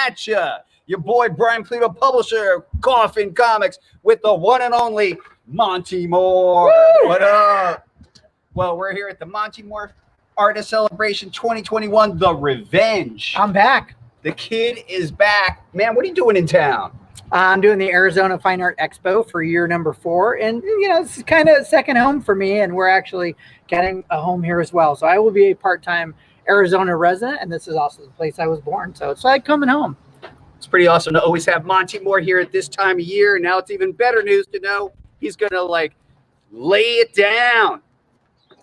at ya. Your boy Brian Pulido, publisher, Coffin Comics, with the one and only Monte Moore. Woo! What up? Well, we're here at the Monte Moore Artist Celebration 2021, The Revenge. I'm back. The kid is back. Man, what are you doing in town? I'm doing the Arizona Fine Art Expo for year number 4. And, you know, this is kind of second home for me, and we're actually getting a home here as well. So I will be a part-time Arizona resident, and this is also the place I was born. So it's like coming home. It's pretty awesome to always have Monte Moore here at this time of year. Now it's even better news to know he's going to, like, lay it down.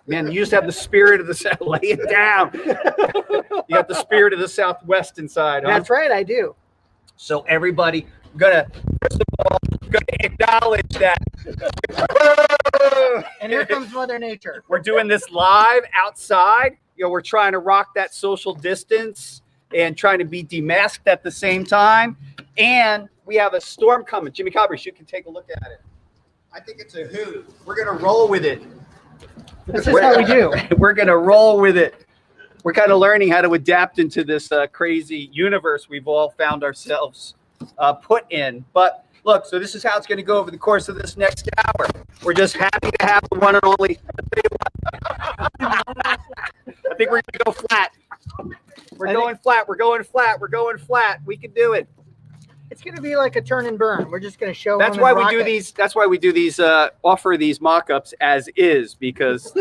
Man, you just have the spirit of the South. Lay it down. You got the spirit of the Southwest inside, huh? That's right, I do. So everybody, first of all, gonna acknowledge that. And here comes Mother Nature. We're doing this live outside. You know, we're trying to rock that social distance and trying to be demasked at the same time. And we have a storm coming. Jimmy Cobbrish, you can take a look at it. I think it's a hoot. We're gonna roll with it. This is how we do. We're gonna roll with it. We're kind of learning how to adapt into this crazy universe we've all found ourselves put in. But look, so this is how it's going to go over the course of this next hour. We're just happy to have the one and only. I think we're going to go flat. We're going flat. We're going flat. We're going flat. We can do it. It's going to be like a turn and burn. We're just going to show. That's why we do these. That's why we do these. Offer these mock-ups as is, because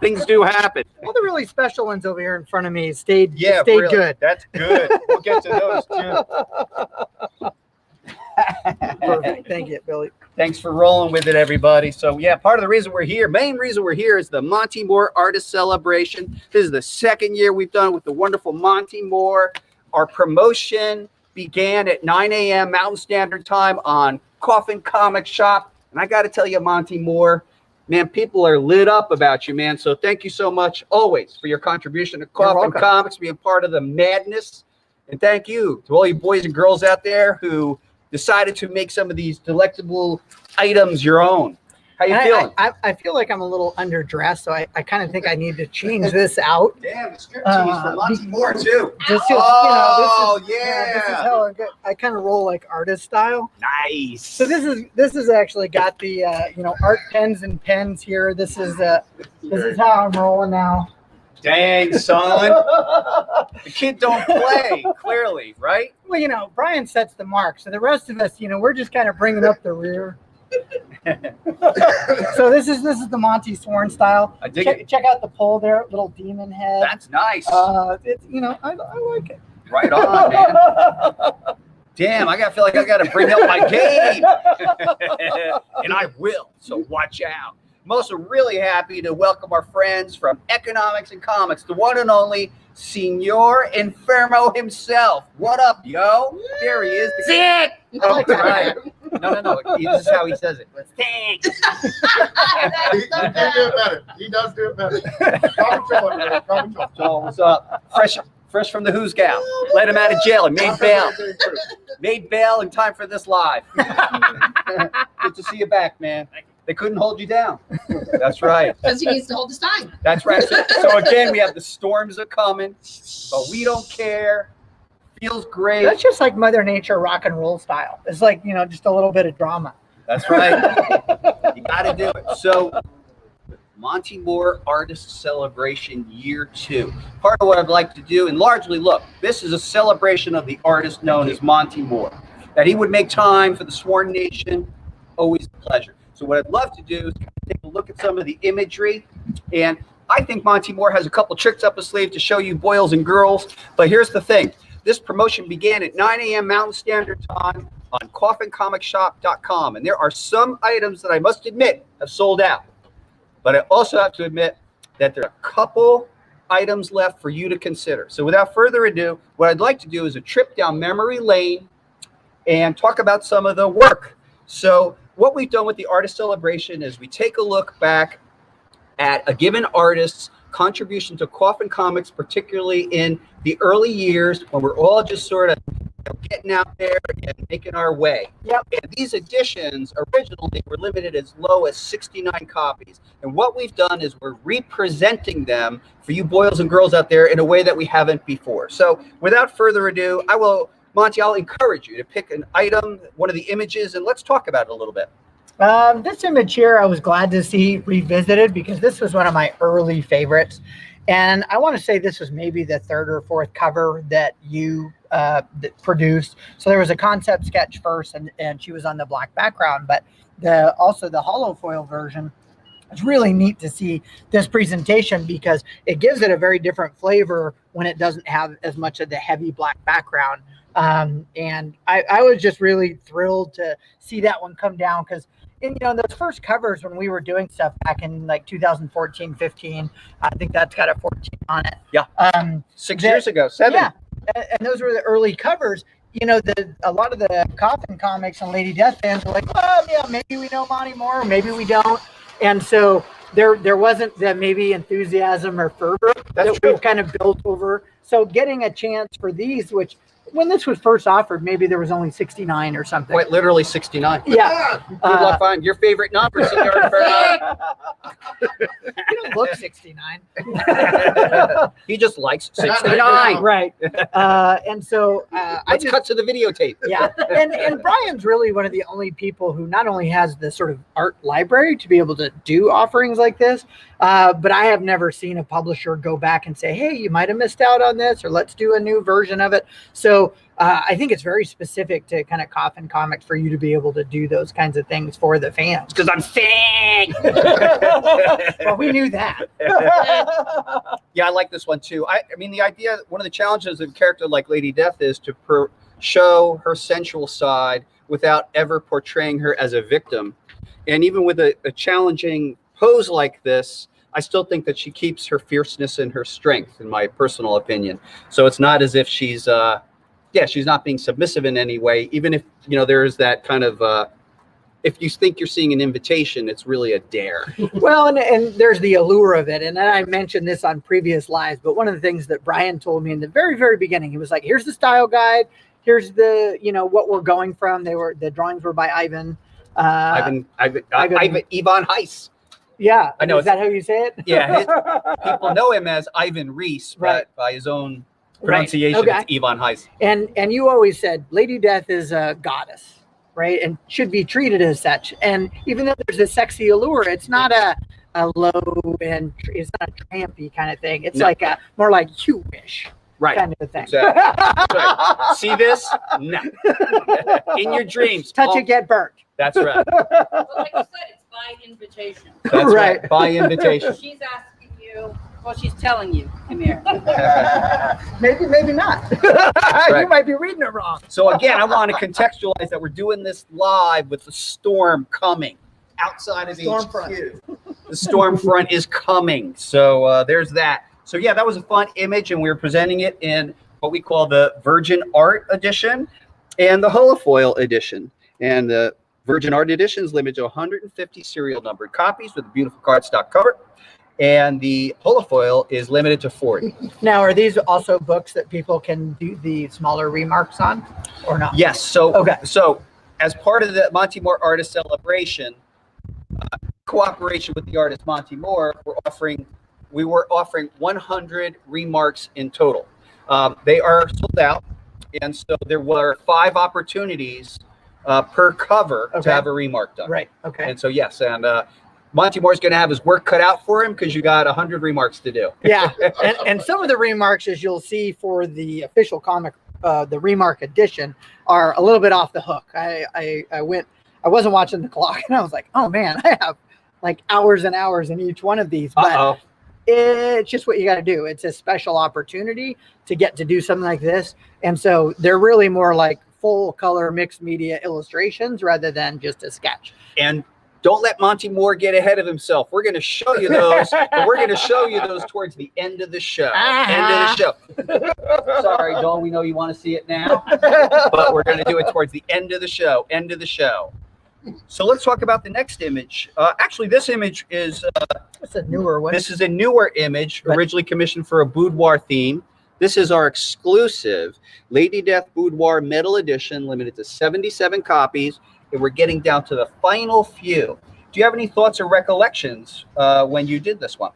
things do happen. All the really special ones over here in front of me stayed really good. That's good. We'll get to those too. Perfect. Thank you, Billy. Thanks for rolling with it, everybody. So yeah, part of the reason we're here, main reason we're here, is the Monte Moore Artist Celebration. This is the second year we've done with the wonderful Monte Moore. Our promotion began at 9 a.m. Mountain Standard Time on Coffin Comics Shop. And I got to tell you, Monte Moore, man, people are lit up about you, man. So thank you so much always for your contribution to Coffin Comics, being part of the madness. And thank you to all you boys and girls out there who decided to make some of these delectable items your own. How you feeling? I feel like I'm a little underdressed, so I kind of think I need to change this out. Damn, the striptease from Monte Moore too. This is how I kind of roll like artist style. Nice. So this is actually got the art pens and pens here. This is how I'm rolling now. Dang, son. The kid don't play, clearly, right? Well, Brian sets the mark, so the rest of us, we're just kind of bringing up the rear. So this is the Monte Sworn style. I dig it. Check out the pole there, little demon head. That's nice. I like it. Right on, man. Damn, I feel like I got to bring up my game, and I will. So watch out. I'm also really happy to welcome our friends from Economics and Comics, the one and only Senor Infermo himself. What up, yo? There he is. Sick. Oh, right. No. This is how he says it. Thanks. He does do it better. Comic Joe. So what's up? Fresh from the Who's Gal. Let him out of jail and made bail. Made bail in time for this live. Good to see you back, man. They couldn't hold you down. That's right. Because he needs to hold the stein. That's right. So again, we have the storms are coming, but we don't care. Feels great. That's just like Mother Nature rock and roll style. It's like, just a little bit of drama. That's right. You got to do it. So Monte Moore Artist Celebration Year 2. Part of what I'd like to do, and largely, look, this is a celebration of the artist known as Monte Moore. That he would make time for the Sworn Nation, always a pleasure. So what I'd love to do is kind of take a look at some of the imagery. And I think Monte Moore has a couple tricks up his sleeve to show you boys and girls. But here's the thing. This promotion began at 9 a.m. Mountain Standard Time on coffincomicsshop.com. And there are some items that I must admit have sold out. But I also have to admit that there are a couple items left for you to consider. So without further ado, what I'd like to do is a trip down memory lane and talk about some of the work. So what we've done with the Artist Celebration is we take a look back at a given artist's contribution to Coffin Comics, particularly in the early years when we're all just sort of getting out there and making our way. Yep. And these editions originally were limited as low as 69 copies. And what we've done is we're representing them for you boys and girls out there in a way that we haven't before. So without further ado, I will Monte, I'll encourage you to pick an item, one of the images, and let's talk about it a little bit. This image here, I was glad to see revisited because this was one of my early favorites. And I want to say this was maybe the third or fourth cover that you that produced. So there was a concept sketch first, and she was on the black background, but also the hollow foil version. It's really neat to see this presentation because it gives it a very different flavor when it doesn't have as much of the heavy black background. And I was just really thrilled to see that one come down because in those first covers when we were doing stuff back in like 2014, 15, I think that's got a 14 on it. Yeah. 6 years ago, 7. Yeah, and those were the early covers. A lot of the Coffin Comics and Lady Death fans were like, well, yeah, maybe we know Monte Moore, maybe we don't. And so there wasn't the maybe enthusiasm or fervor that we've kind of built over. So getting a chance for these, which when this was first offered, maybe there was only 69 or something. Quite literally 69. Yeah. Good luck finding your favorite number, Senor Fernando. You don't look 69. He just likes 69. Right. And so Let's cut to the videotape. Yeah. And Brian's really one of the only people who not only has the sort of art library to be able to do offerings like this, but I have never seen a publisher go back and say, hey, you might have missed out on this, or let's do a new version of it. So I think it's very specific to kind of Coffin Comics for you to be able to do those kinds of things for the fans. Because I'm sick. Well, we knew that. Yeah, I like this one too. I mean, the idea, one of the challenges of a character like Lady Death is to show her sensual side without ever portraying her as a victim. And even with a challenging pose like this, I still think that she keeps her fierceness and her strength, in my personal opinion. So it's not as if she's she's not being submissive in any way, even if, there is that kind of, if you think you're seeing an invitation, it's really a dare. Well, and there's the allure of it. And I mentioned this on previous lives, but one of the things that Brian told me in the very, very beginning, he was like, here's the style guide. Here's the, what we're going from. The drawings were by Ivan. Ivan Heiss. Yeah. I know. Is that how you say it? Yeah. People know him as Ivan Reese, right, but by his own pronunciation, right. Okay. It's Ivan Heiss. And you always said Lady Death is a goddess, right? And should be treated as such. And even though there's a sexy allure, it's not a low and it's not a trampy kind of thing. It's like more like you wish. Right. Kind of a thing. Exactly. Right. See this? No. In your dreams. Touch it, get burnt. That's right. Well, like you said, it's by invitation. That's right. By invitation. She's asking you, well, she's telling you, come here. Maybe not. Right. You might be reading it wrong. So again, I want to contextualize that we're doing this live with the storm coming outside of HQ. The storm front is coming. So there's that. So yeah, that was a fun image, and we were presenting it in what we call the Virgin Art Edition and the Holofoil Edition. And the Virgin Art Edition is limited to 150 serial numbered copies with a beautiful cardstock cover. And the Holofoil is limited to 40. Now, are these also books that people can do the smaller remarks on or not? Yes. So, okay. So as part of the Monte Moore Artist Celebration, cooperation with the artist Monte Moore, we were offering 100 remarks in total. They are sold out. And so there were 5 opportunities per cover to have a remark done. Right. Okay. And so, yes. And Monte Moore's going to have his work cut out for him because you got 100 remarks to do. Yeah. And some of the remarks, as you'll see for the official comic, the remark edition, are a little bit off the hook. I wasn't watching the clock and I was like, oh man, I have like hours and hours in each one of these. But it's just what you got to do. It's a special opportunity to get to do something like this. And so they're really more like full color mixed media illustrations rather than just a sketch. And don't let Monte Moore get ahead of himself. We're going to show you those, but we're going to show you those towards the end of the show. End of the show. Sorry, Joel, we know you want to see it now, but we're going to do it towards the end of the show. End of the show. So let's talk about the next image. Actually, this image is it's a newer one. This is a newer image, originally commissioned for a boudoir theme. This is our exclusive Lady Death Boudoir Metal Edition, limited to 77 copies, and we're getting down to the final few. Do you have any thoughts or recollections when you did this one?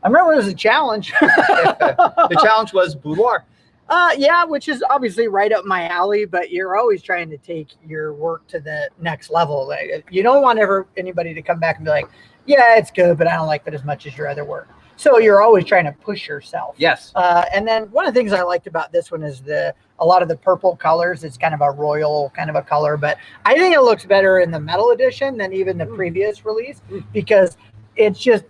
I remember it was a challenge. The challenge was boudoir. Yeah, which is obviously right up my alley, but you're always trying to take your work to the next level. Like, you don't want anybody to come back and be like, yeah, it's good, but I don't like it as much as your other work. So you're always trying to push yourself. Yes. And then one of the things I liked about this one is a lot of the purple colors. It's kind of a royal kind of a color, but I think it looks better in the metal edition than even the previous release because it's just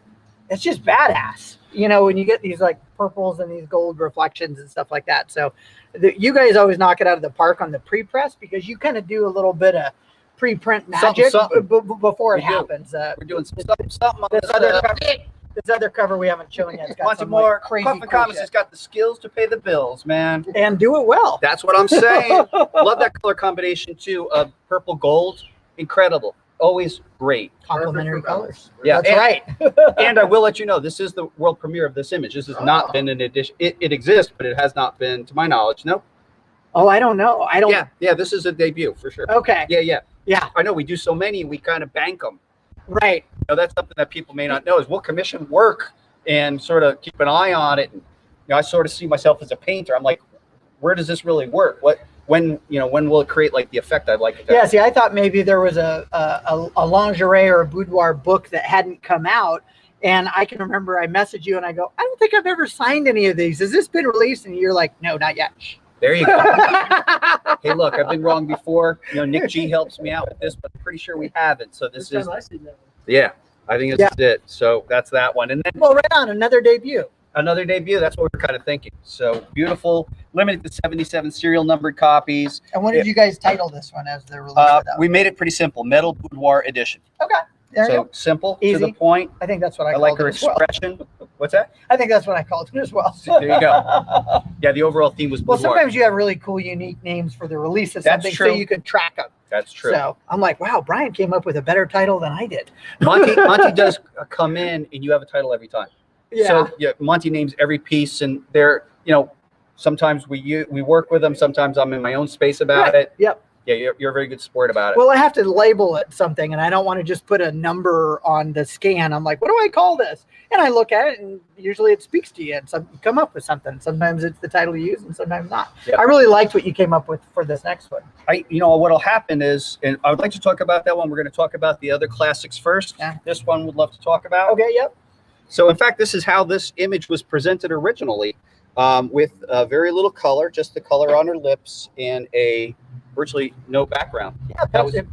badass. You know, when you get these like purples and these gold reflections and stuff like that. So you guys always knock it out of the park on the pre-press because you kind of do a little bit of pre-print magic before it happens. We're doing something on this other cover we haven't shown yet. It's got Monte some Moore, like, crazy Coffin cool Comics shit. has got the skills to pay the bills, man. And do it well. That's what I'm saying. Love that color combination too of purple gold. Incredible. Always great. Complementary colors. Yeah, That's right. And I will let you know, this is the world premiere of this image. This has not been an edition. It exists, but it has not been, to my knowledge. No. Oh, I don't know. I don't. Yeah. This is a debut for sure. Okay. Yeah. I know we do so many, we kind of bank them. Right. You know, that's something that people may not know is we'll commission work and sort of keep an eye on it. And, you know, I sort of see myself as a painter. I'm like, where does this really work? When will it create like the effect I'd like it to? Yeah, see, I thought maybe there was a lingerie or a boudoir book that hadn't come out. And I can remember I messaged you and I go, I don't think I've ever signed any of these. Has this been released? And you're like, no, not yet. There you go. Hey, look, I've been wrong before. You know, Nick G helps me out with this, but I'm pretty sure we haven't. So this is, yeah, I think this is it. So that's that one. And then well, right on, another debut. Another debut. That's what we're kind of thinking. So beautiful, limited to 77 serial numbered copies. And when did you guys title this one as the release of that? We made it pretty simple. Metal Boudoir Edition. Okay. There you So go. simple, Easy. to the point. I think that's what I I called like her it as well. expression. What's that? I think that's what I called it as well. There you go. Yeah, the overall theme was Well, boudoir. sometimes you have really cool, unique names for the release of That's something true. so you can track them. That's true. So I'm like, wow, Brian came up with a better title than I did. Monte does come in and you have a title every time. Yeah. So yeah, Monte names every piece, and they're, you know, sometimes we work with them. Sometimes I'm in my own space about it. Yep. Yeah, you're a very good sport about it. Well, I have to label it something, and I don't want to just put a number on the scan. I'm like, what do I call this? And I look at it, and usually it speaks to you, and you come up with something. Sometimes it's the title you use, and sometimes not. Yep. I really liked what you came up with for this next one. What'll happen is, and I would like to talk about that one. We're going to talk about the other classics first. Yeah. This one would love to talk about. Okay, yep. So in fact, this is how this image was presented originally, with very little color, just the color on her lips and virtually no background. Yeah,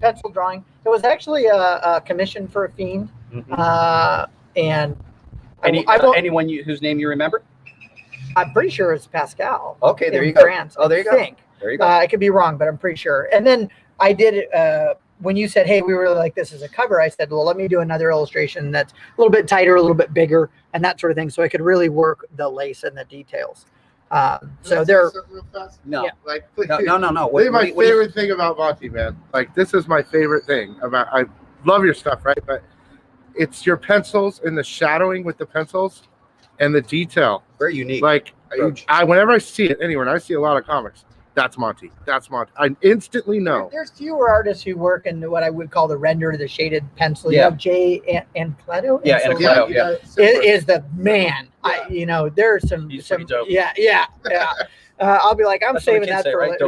pencil drawing. It was actually a commission for a fiend, and Anyone whose name you remember? I'm pretty sure it's Pascal. Okay, there in you go. France, Oh, there you I go. think. There you go. I could be wrong, but I'm pretty sure. And then I did it when you said, hey, we really like this as a cover. I said, well, let me do another illustration that's a little bit tighter, a little bit bigger, and that sort of thing, so I could really work the lace and the details. So they're real fast. No. Yeah. Like, No. This is my favorite thing about Monte, man. Like, this is my favorite thing about. I love your stuff, right? But it's your pencils and the shadowing with the pencils and the detail. Very unique. Like, approach. whenever I see it anywhere, and I see a lot of comics, that's Monte. That's Monte. I instantly know. There's fewer artists who work in what I would call the render, the shaded pencil. You Yeah. have Jay and Pleto. Yeah, and Pleto. you got It is the man. Yeah. There's some. He's pretty dope. Yeah. I'll be like, I'm That's what saving the kids that say, for right?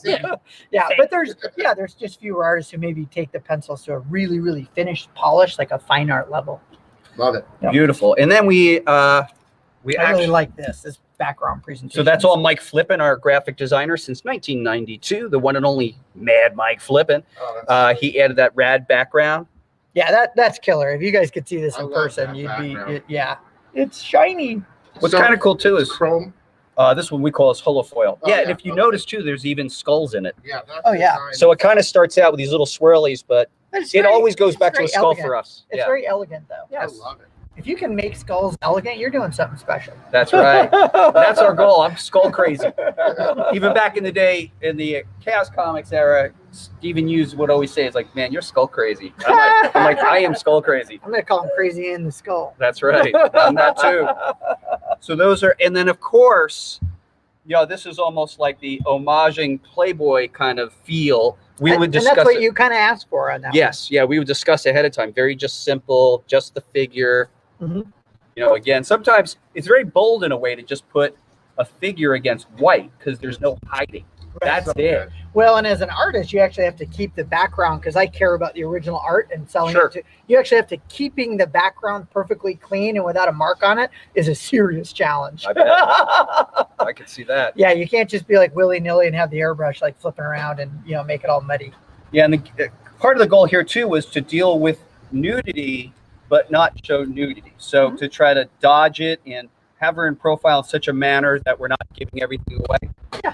later. Yeah, but there's just fewer artists who maybe take the pencils to a really, really finished polish, like a fine art level. Love it. Yeah. Beautiful. And then we I actually really like this background presentation. So that's all Mike Flippin, our graphic designer since 1992, the one and only Mad Mike Flippin. He added that rad background. Yeah, that's killer. If you guys could see this I in love person, that you'd background. be it's shiny. What's So- kind of cool too is Chrome. this one we call is holofoil. Oh, yeah, and yeah, if you okay. notice too, there's even skulls in it. Yeah. That's Oh, yeah. designed. So it kind of starts out with these little swirlies, but it always goes back to a very skull elegant. for us. It's Yeah, very elegant, though. I yes, love it. If you can make skulls elegant, you're doing something special. that's right. That's our goal. I'm skull crazy. Even back in the day, in the Chaos Comics era, Stephen Hughes would always say, "It's like, man, you're skull crazy." I'm like, I am skull crazy. I'm gonna call him crazy in the skull. That's right. I'm that too. So those are, and then of course, this is almost like the homaging Playboy kind of feel. We would And discuss that's what it. you kind of asked for on that. Yes, yeah, we would discuss ahead of time. Very just simple, just the figure. Mhm. Again, sometimes it's very bold in a way to just put a figure against white because there's no hiding. That's it. Well, and as an artist, you actually have to keep the background, because I care about the original art and selling Sure. it to you. Actually have to keeping the background perfectly clean and without a mark on it is a serious challenge. I bet. I could see that. Yeah, you can't just be like willy-nilly and have the airbrush like flipping around and make it all muddy. Yeah, and part of the goal here too was to deal with nudity, but not show nudity. So to try to dodge it and have her in profile in such a manner that we're not giving everything away. Yeah,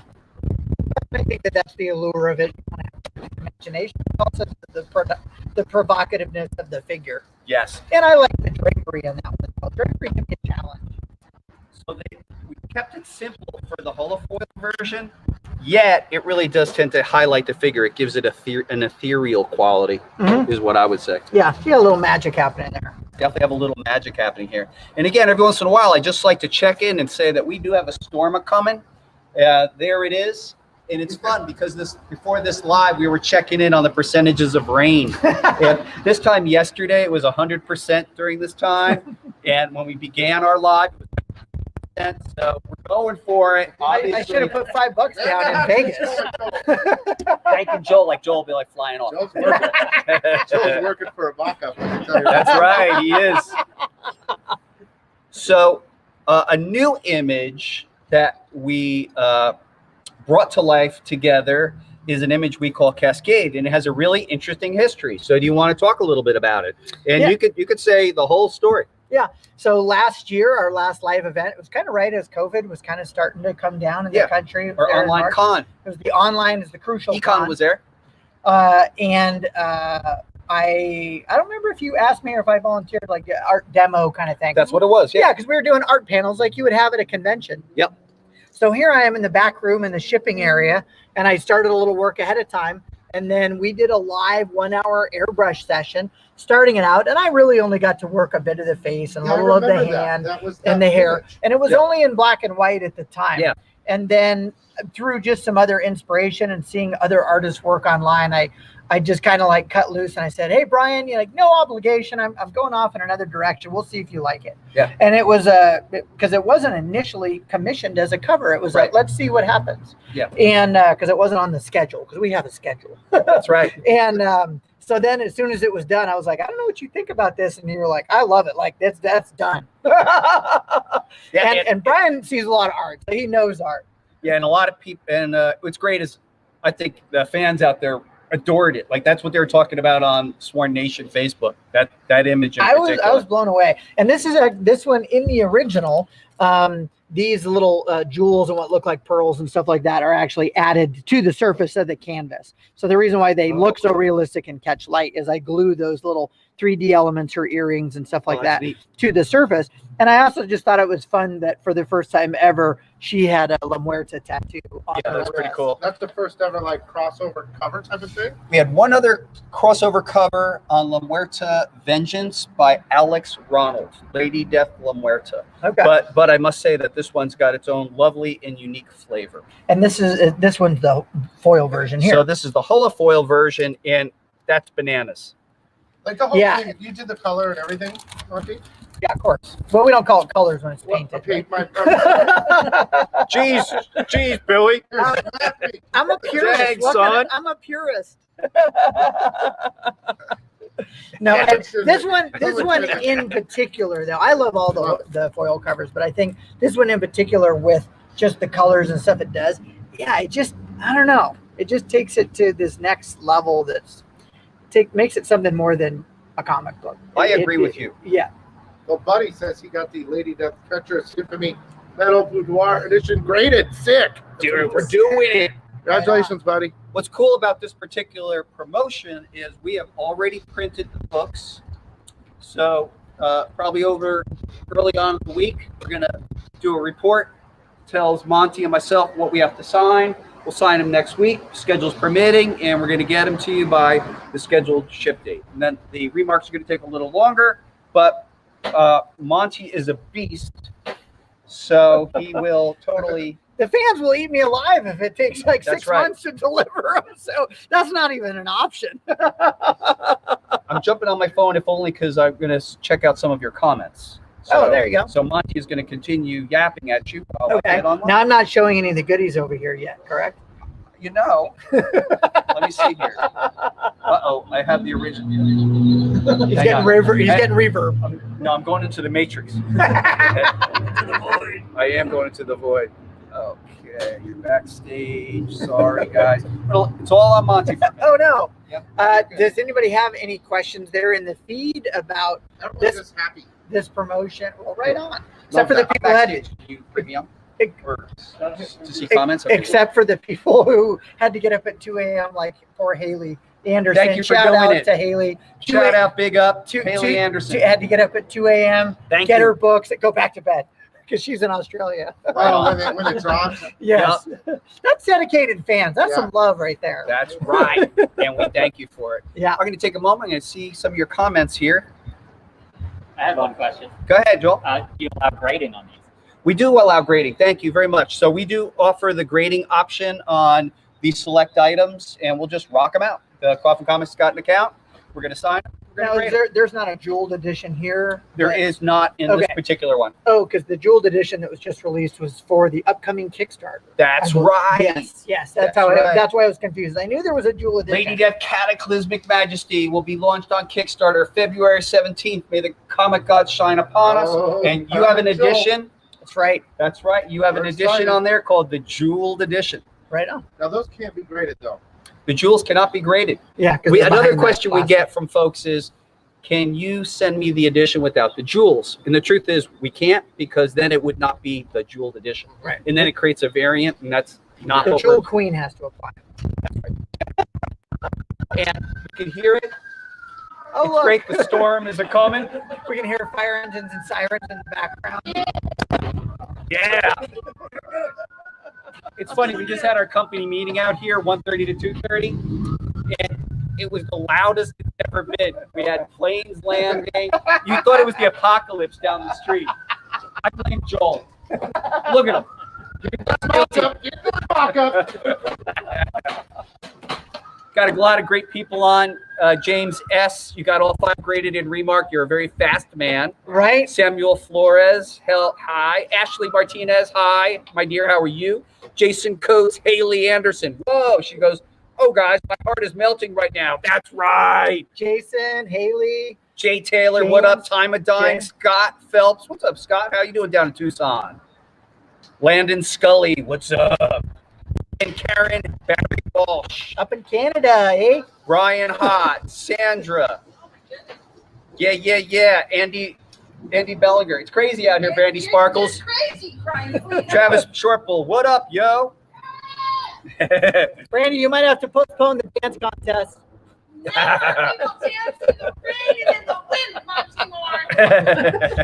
I think that's the allure of it. You want to have imagination, also the provocativeness of the figure. Yes. And I like the drapery on that one. Well, drapery can be a challenge. So we kept it simple for the holofoil version, yet it really does tend to highlight the figure. It gives it an ethereal quality, is what I would say. Yeah, you got a little magic happening there. Definitely have a little magic happening here. And again, every once in a while, I just like to check in and say that we do have a storm coming. There it is. And it's fun because before this live, we were checking in on the percentages of rain. And this time yesterday, it was 100% during this time. And when we began our live, it was 100%. So we're going for it. I should have put $5 down in Vegas. Thanking Joel. Like Joel will be like flying off. Joel's working for a mock-up. I can tell you that. That's right. He is. So a new image that we brought to life together is an image we call Cascade, and it has a really interesting history. So do you want to talk a little bit about it? And you could say the whole story. Yeah. So last year, our last live event, it was kind of right as COVID was kind of starting to come down in the country. Our online con. It was the online is the crucial Econ con. was there. I don't remember if you asked me or if I volunteered, like art demo kind of thing. That's what it was. Yeah, because we were doing art panels like you would have at a convention. Yep. So here I am in the back room in the shipping area, and I started a little work ahead of time. And then we did a live 1 hour airbrush session, starting it out. And I really only got to work a bit of the face and a little of the hand and the hair. And it was only in black and white at the time. Yeah. And then through just some other inspiration and seeing other artists work online, I just kind of like cut loose and I said, hey, Brian, you're like, no obligation. I'm going off in another direction. We'll see if you like it. Yeah. And it was because it wasn't initially commissioned as a cover. It was like, let's see what happens. Yeah. And because it wasn't on the schedule, because we have a schedule. That's right. And so then as soon as it was done, I was like, I don't know what you think about this. And you were like, I love it. Like that's done. And Brian sees a lot of art. So he knows art. Yeah. And a lot of people, and what's great is I think the fans out there adored it. Like that's what they were talking about on Sworn Nation Facebook. That image in particular. I was blown away. And this is this one in the original. These little jewels and what look like pearls and stuff like that are actually added to the surface of the canvas. So the reason why they look so realistic and catch light is I glue those little 3D elements or earrings and stuff like that to the surface. And I also just thought it was fun that for the first time ever, she had a La Muerta tattoo on her that's pretty wrist. cool. That's the first ever like crossover cover type of thing. We had one other crossover cover on La Muerta Vengeance by Alex Ronald, Lady Death La Muerta. Okay. But I must say that this one's got its own lovely and unique flavor. And this one's the foil version here. So this is the holofoil version, and that's bananas. Like the whole thing. You did the color and everything, Monte? Yeah, of course. Well, we don't call it colors when it's painted. Jeez, Billy. I'm a purist. Dang, son. I'm a purist. No, this one in particular, though, I love all the foil covers, but I think this one in particular, with just the colors and stuff it does, I don't know. It just takes it to this next level makes it something more than a comic book. I agree with you. Yeah. Well, Buddy says he got the Lady Death Treacherous Symphony Metal Boudoir edition graded. Sick. Dude, we're doing it. Congratulations, buddy. What's cool about this particular promotion is we have already printed the books. So probably over early on in the week, we're going to do a report. Tells Monte and myself what we have to sign. We'll sign them next week, schedule's permitting, and we're going to get them to you by the scheduled ship date. And then the remarks are going to take a little longer, but Monte is a beast, so he will totally... The fans will eat me alive if it takes like That's 6 right. months to deliver them, so that's not even an option. I'm jumping on my phone, if only because I'm going to check out some of your comments. Oh, there you go. So Monty is going to continue yapping at you. While I Okay. get online. Now I'm not showing any of the goodies over here yet, correct? You know, let me see here. Uh-oh, I have the original. He's Hang getting on. reverb. He's getting reverb. No, I'm going into the matrix. I am going into the void. Okay, you're backstage. Sorry, guys. Well, it's all on Monty. Oh no. Yep. Does anybody have any questions there in the feed about Everybody's just happy. this promotion? Well, right on. Love Except for the that. people who had Backstage. Can you bring me up? Ex- Or to see comments? Okay. Except for the people who had to get up at 2 a.m. like poor Haley Anderson. Thank you for Shout doing out it. to Haley. Shout out, big up to Two- Haley two- Anderson. Had to get up at 2 a.m. Thank get you. her books and go back to bed because she's in Australia. Right Oh, on. when it drops. Yes. That's dedicated fans. That's Yeah. some love right there. That's right, and we thank you for it. Yeah. I'm going to take a moment and see some of your comments here. I have one question. Go ahead, Joel. Do you allow grading on these? We do allow grading. Thank you very much. So we do offer the grading option on these select items, and we'll just rock them out. The Coffin Comics got an account. We're going to sign them. We're Now, gonna is grade 'em. there's not a jeweled edition here? There is not in this Okay. particular one. Oh, because the jeweled edition that was just released was for the upcoming Kickstarter. That's I believe- right. Yes, That's how. right. That's why I was confused. I knew there was a jewel edition. Lady Death Cataclysmic Majesty will be launched on Kickstarter February 17th. May the comic gods shine upon us. Oh, And you have an perfect, Joel. edition. That's right. That's right. You have an We're edition excited. on there called the Jeweled Edition. Right on. Now those can't be graded though. The jewels cannot be graded. Yeah. 'cause We, they're another behind that question we plastic. get from folks is, can you send me the edition without the jewels? And the truth is, we can't, because then it would not be the jeweled edition. Right. And then it creates a variant, and that's not The what jewel we're. queen has to apply. And you can hear it. Oh, It's look. great. The storm is a coming. We can hear fire engines and sirens in the background. Yeah. It's funny. We just had our company meeting out here, 1:30 to 2:30, and it was the loudest it's ever been. We had planes landing. You thought it was the apocalypse down the street. I blame Joel. Look at him. Got a lot of great people on. James S., you got all 5 graded in Remark. You're a very fast man. Right? Samuel Flores, hi. Ashley Martinez, hi. My dear, how are you? Jason Coates, Haley Anderson. Whoa, she goes, oh, guys, my heart is melting right now. That's right. Jason, Haley. Jay Taylor, what up? James. Time of Dying. James. Scott Phelps. What's up, Scott? How you doing down in Tucson? Landon Scully, what's up? And Karen Barry Walsh. Up in Canada, eh? Ryan Hott, Sandra. Yeah. Andy Bellinger. It's crazy out here, Brandy Sparkles. Crazy crying. Travis Shortbull, what up, yo? Brandy, you might have to postpone the dance contest. Never people dance in the rain and in the wind, Monty Moore.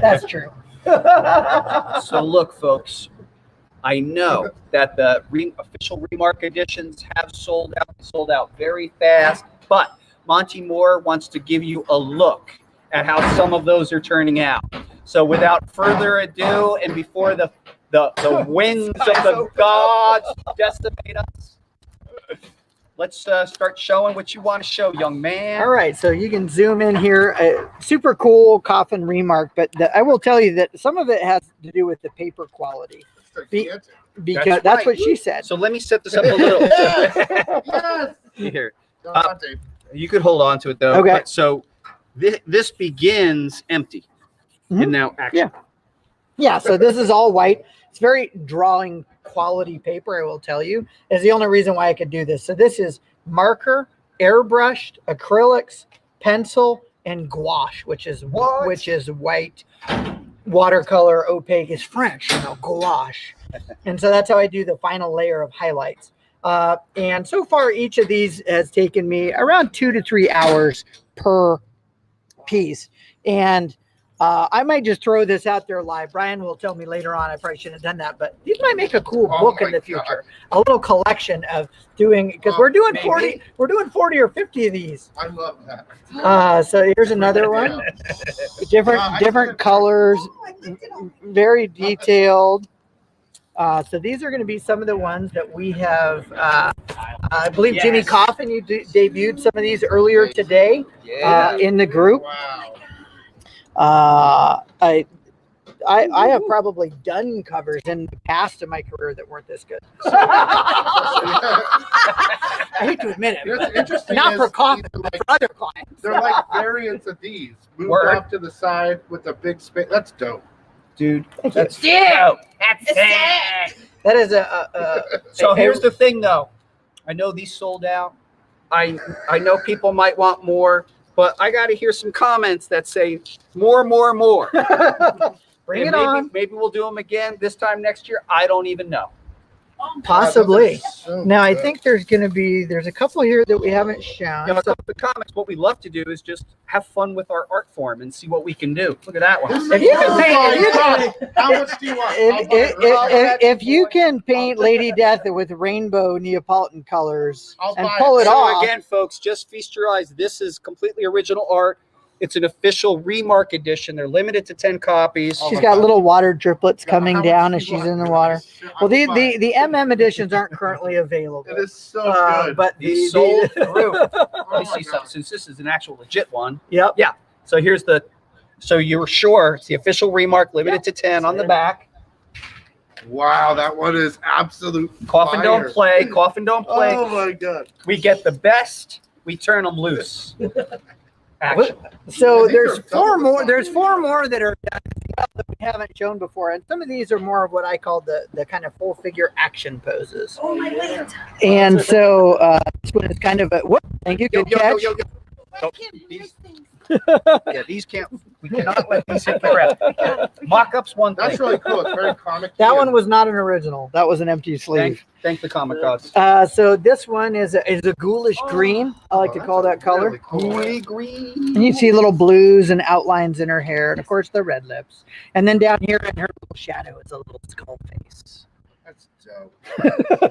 That's true. So look, folks, I know that the official Remark editions have sold out very fast, but Monty Moore wants to give you a look at how some of those are turning out. So without further ado, and before the winds of the gods decimate us, let's start showing what you want to show, young man. All right, so you can zoom in here. Super cool Coffin Remark, but I will tell you that some of it has to do with the paper quality. Because that's what she said. So let me set this up a little. Yes. Here. Dante. You could hold on to it though. Okay. But so this begins empty. Mhm. And now action. Yeah, so this is all white. It's very drawing quality paper, I will tell you. Is the only reason why I could do this. So this is marker, airbrushed, acrylics, pencil, and gouache, which is white. Watercolor, opaque is French, gouache. And so that's how I do the final layer of highlights. And so far, each of these has taken me around 2 to 3 hours per piece. And I might just throw this out there live. Brian will tell me later on. I probably shouldn't have done that, but these might make a cool book in the future. A little collection of doing, because we're doing maybe. 40. We're doing 40 or 50 of these. I love that. So here's another one. Different colors, very detailed. So these are going to be some of the ones that we have. I believe Jimmy Yes. Coffin, you debuted some of these earlier today Yeah. in the group. Wow. I have probably done covers in the past of my career that weren't this good. I hate to admit it, What's but interesting not is for Coffin, these are but like- for other clients. They're like variants of these, moved Word. off to the side with a big space. That's dope. Dude, Thank you. that's dope. It's sick. That is a So here's the thing, though. I know these sold out. I know people might want more, but I got to hear some comments that say more. bring And it on. Maybe we'll do them again this time next year. I don't even know. Possibly. So Now I good. think there's a couple here that we haven't shown. You know, So the comics. What we love to do is just have fun with our art form and see what we can do. Look at that one. This If is you can paint- if you God, how much do you want? I'll buy it right now. if you can paint Lady Death with rainbow Neapolitan colors I'll and buy pull it. it So off, again, folks, just feast your eyes. This is completely original art. It's an official remark edition. They're limited to 10 copies. Oh she's my got God. little water driplets coming How much down do as you she's want? in the water. I Well, will buy it. the MM editions aren't currently available. It is so good. But These the sold through. Oh Let my me see God. something. Since this is an actual legit one. yep. So here's the. So you're sure it's the official remark, limited to 10 on the back. Wow, that one is absolute Coffin fire. don't play. Coffin don't play. Oh my God. We get the best. We turn them loose. Action. So Yeah, these there's are four double more. the There's size. 4 more that are done that we haven't shown before, and some of these are more of what I call the kind of full figure action poses. Oh my God. And so this one is kind of a whoop. Thank you. Good catch. I can't hear things. Yeah, these can't. We cannot let these hit the ground. Mock-ups one thing. That's really cool. It's very comic. That one was not an original. That was an empty sleeve. Thank the comic gods. So this one is a ghoulish green. I like to call that color. Really cool. Gooey green. And you see little blues and outlines in her hair, and of course the red lips. And then down here in her little shadow is a little skull face. That's dope.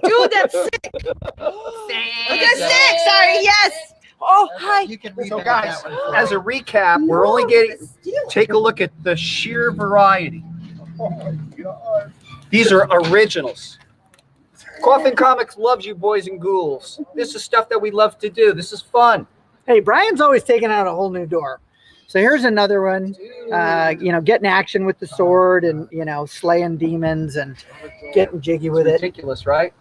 Dude, that's sick. That's sick. Sorry. Yes. Oh, hi. You can So guys, as a recap, we're only getting. Take a look at the sheer variety. Oh my God. These are originals. Coffin Comics loves you, boys and ghouls. This is stuff that we love to do. This is fun. Hey, Brian's always taking out a whole new door. So here's another one. Getting action with the sword and slaying demons and getting jiggy with it. Ridiculous, right?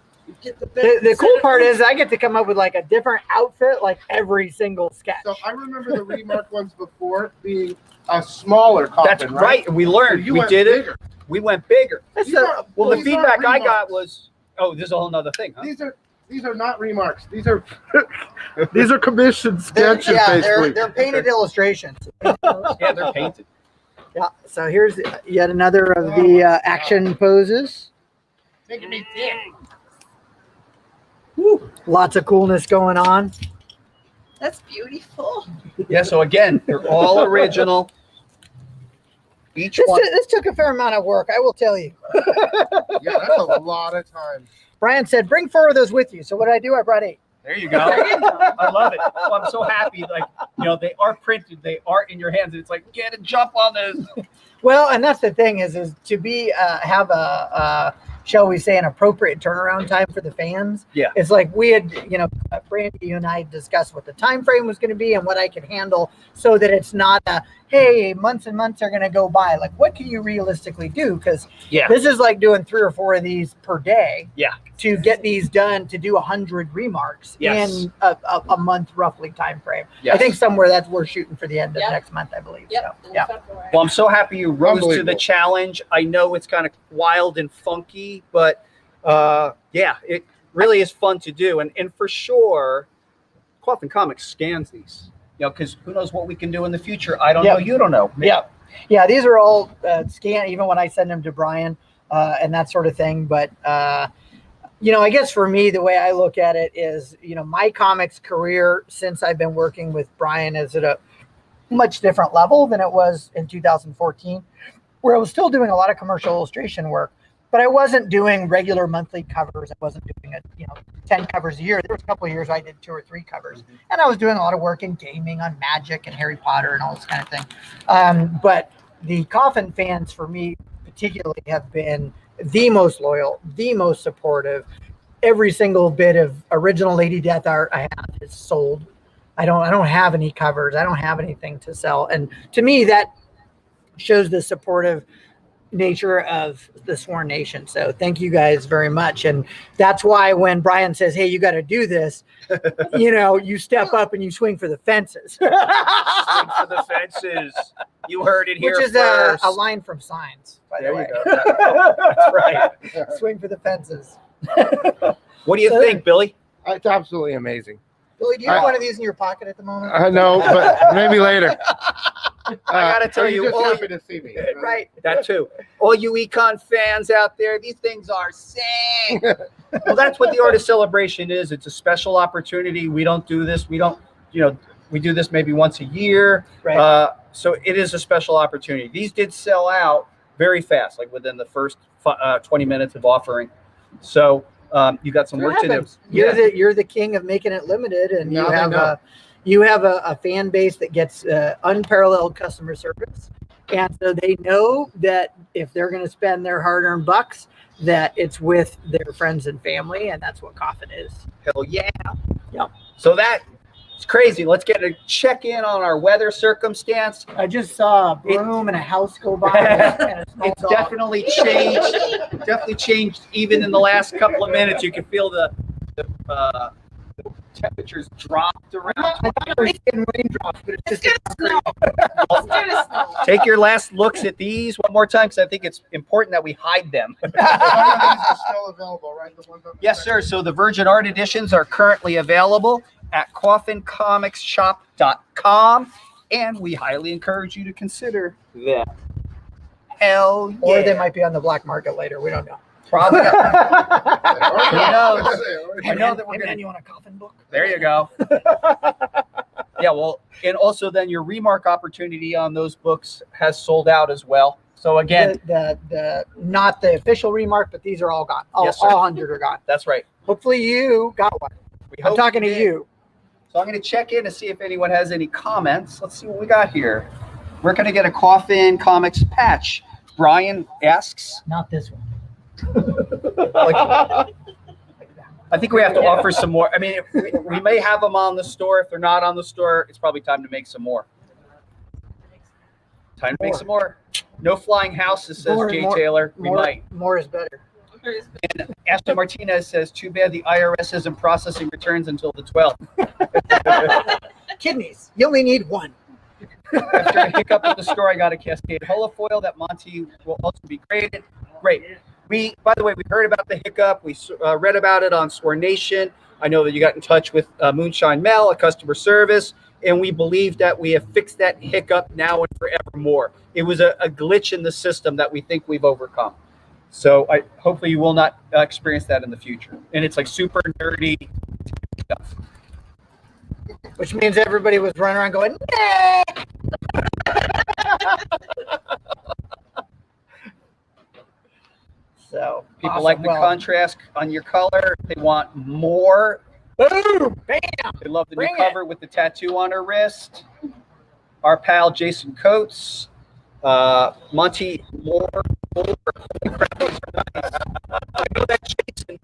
The cool part is I get to come up with like a different outfit like every single sketch. So I remember the remark ones before being a smaller coffin. That's right. We learned. You We went did it. bigger. We went bigger. These are- Well, the these feedback aren't I remarks. got was, oh, this is a whole nother thing, huh? These are not remarks. These are these are commissioned sketches, basically. they're painted illustrations. Yeah, they're painted. Yeah. So here's yet another of the action poses. Lots of coolness going on. That's beautiful. Yeah, so again, they're all original. Each This, one. this took a fair amount of work, I will tell you. Yeah, that's a lot of time. Brian said, "Bring 4 of those with you." So what did I do? I brought 8. There you go. I love it. Oh, I'm so happy. Like, they are printed. They are in your hands. And it's like, get a jump on this. Well, and that's the thing is to be have a shall we say an appropriate turnaround time for the fans. Yeah. It's like we had, Brandy, you and I discussed what the time frame was going to be and what I could handle so that it's not a, hey, months and months are going to go by. Like, what can you realistically do? Because Yeah. this is like doing 3 or 4 of these per day. Yeah. To get these done, to do 100 remarks Yes. in a month roughly time frame. Yes. I think somewhere that's we're shooting for the end of Yep. next month, I believe. Yep. So, yeah. Well, I'm so happy you rose to the Unbelievable. challenge. I know it's kind of wild and funky, but yeah, it really is fun to do. And for sure, Coffin Comics scans these, because who knows what we can do in the future. I don't Yep. know. You don't know. Yeah, these are all scanned, even when I send them to Brian and that sort of thing. But, I guess for me, the way I look at it is, my comics career since I've been working with Brian is at a much different level than it was in 2014, where I was still doing a lot of commercial illustration work, but I wasn't doing regular monthly covers. I wasn't doing 10 covers a year. There was a couple of years I did 2 or 3 covers, and I was doing a lot of work in gaming on Magic and Harry Potter and all this kind of thing. But the Coffin fans, for me particularly, have been the most loyal, the most supportive. Every single bit of original Lady Death art I have is sold. I don't have any covers. I don't have anything to sell. And to me, that shows the supportive nature of the Sworn Nation. So thank you guys very much. And that's why when Brian says, hey, you got to do this, you step up and you swing for the fences. Swing for the fences. You heard it here Which is first. a line from Signs, by There the way. you go. That's right. Swing for the fences. What do you think, Billy? It's absolutely amazing. Billy, do you have one of these in your pocket at the moment? I know, but maybe later. I gotta tell you, just all happy to see me. Right. That too. All you econ fans out there, these things are sick. Well, that's what the Artist Celebration is. It's a special opportunity. We don't do this. We don't, we do this maybe once a year. Right. So it is a special opportunity. These did sell out very fast, like within the first 20 minutes of offering. So you got some work to do. You're the king of making it limited, and you have a fan base that gets unparalleled customer service, and so they know that if they're going to spend their hard-earned bucks, that it's with their friends and family, and that's what Coffin is. Hell yeah. Yep. So that's crazy. Let's get a check in on our weather circumstance. I just saw a broom and a house go by. And a small It's dog. definitely changed. Definitely changed. Even in the last couple of minutes, you can feel the temperatures dropped around. I thought I was getting raindrops, but it's It's just gonna snow. It's gonna snow. Take your last looks at these one more time, because I think it's important that we hide them. Some of these are still available, right? The ones on the Yes, side. sir. So the Virgin Art editions are currently available at coffincomicsshop.com, and we highly encourage you to consider them. Hell yeah. Or they might be on the black market later. We don't know. Probably. They already Who are. knows? They already I are. know that we're Hey, gonna. man, you want a Coffin book? There you go. Yeah, well, and also then your remark opportunity on those books has sold out as well. So again, the not the official remark, but these are all gone. Yes, sir. All 100 are gone. that's right. Hopefully you got one. We I'm hope talking to did. you. So I'm going to check in to see if anyone has any comments. Let's see what we got here. We're going to get a Coffin Comics patch. Brian asks, Not this one. I think we have to offer some more. I mean, we may have them on the store. If they're not on the store, it's probably time to make some more. Time to make some more. No flying houses, says Jay Taylor. We might. More is better. And Ashley Martinez says, too bad the IRS isn't processing returns until the 12th. Kidneys. You only need one. After a hiccup at the store, I got a Cascade holofoil that Monte will also be graded. Great. By the way, we heard about the hiccup. We read about it on Sworn Nation. I know that you got in touch with Moonshine Mel, a customer service, and we believe that we have fixed that hiccup now and forevermore. It was a glitch in the system that we think we've overcome. So hopefully you will not experience that in the future. And it's like super nerdy stuff. Which means everybody was running around going, nah! So People awesome. like the Well, contrast on your color. They want more. boom, bam. They love the Bring new cover with the tattoo on her wrist. Our pal Jason Coates, Monte Moore. Holy crap, these are nice. I know that Jason.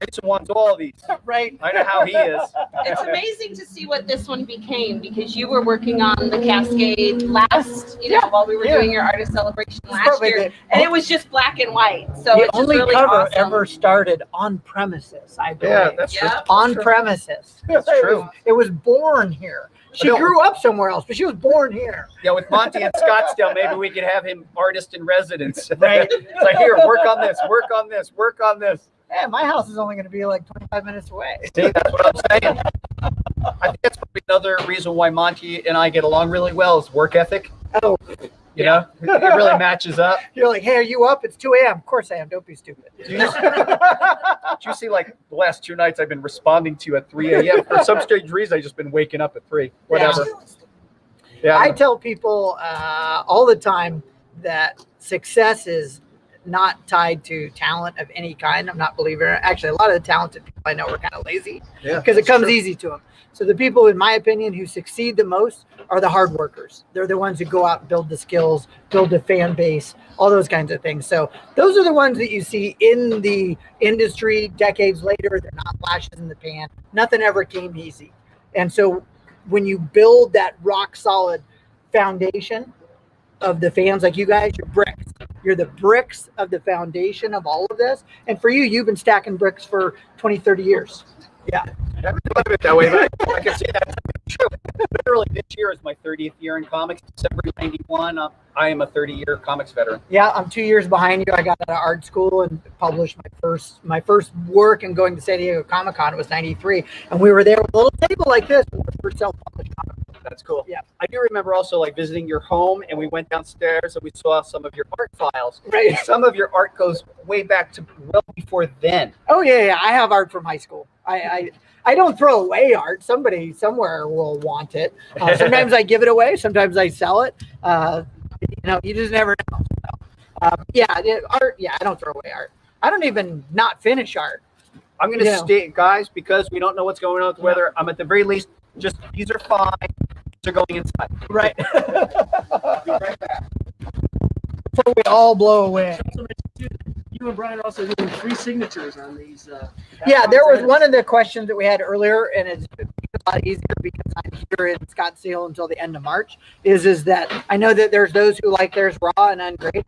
Jason wants all these. Right. I know how he is. It's amazing to see what this one became, because you were working on the Cascade last, while we were doing your artist celebration last Probably year, the- and it was just black and white. So The it's just only really cover awesome. ever started on premises, I believe. Yeah, that's true. Yeah. On premises. That's true. It was born here. She No. grew up somewhere else, but she was born here. Yeah, with Monte in Scottsdale, maybe we could have him artist in residence. Right. It's like, here, work on this, work on this, work on this. Yeah, my house is only going to be like 25 minutes away. See, that's what I'm saying. I think that's probably another reason why Monte and I get along really well is work ethic. Oh, You know, it really matches up. you're like, hey, are you up? It's 2 a.m. Of course I am. Don't be stupid. Did you see, like, the last 2 nights I've been responding to you at 3 a.m. For some strange reason, I've just been waking up at 3. Whatever. Yeah. I tell people all the time that success is not tied to talent of any kind. I'm not believing it. Actually, a lot of the talented people I know are kind of lazy because it comes easy to them. So the people, in my opinion, who succeed the most are the hard workers. They're the ones who go out and build the skills, build the fan base, all those kinds of things. So those are the ones that you see in the industry decades later. They're not flashes in the pan. Nothing ever came easy. And so when you build that rock solid foundation of the fans like you guys, your bricks, You're the bricks of the foundation of all of this. And for you, you've been stacking bricks for 20, 30 years. Yeah. I haven't thought of it that way, but I can see that's true. Literally, this year is my 30th year in comics. December '91. I am a 30-year comics veteran. Yeah, I'm 2 years behind you. I got out of art school and published my first work and going to San Diego Comic-Con. It was '93, and we were there with a little table like this for self-published comics. That's cool. Yeah. I do remember also like visiting your home, and we went downstairs and we saw some of your art files. Right. Some of your art goes way back to well before then. Oh yeah. I have art from high school. I don't throw away art. Somebody somewhere will want it. Sometimes I give it away. Sometimes I sell it. You just never know. Art. Yeah, I don't throw away art. I don't even not finish art. I'm going to state, guys, because we don't know what's going on with the weather. I'm at the very least just these are fine. These are going inside. Right. Be right back. Before we all blow away. You and Brian are also doing free signatures on these. Yeah, there was one of the questions that we had earlier, and it's a lot easier because I'm here in Scottsdale until the end of March. Is that I know that there's those who like theirs raw and ungraded.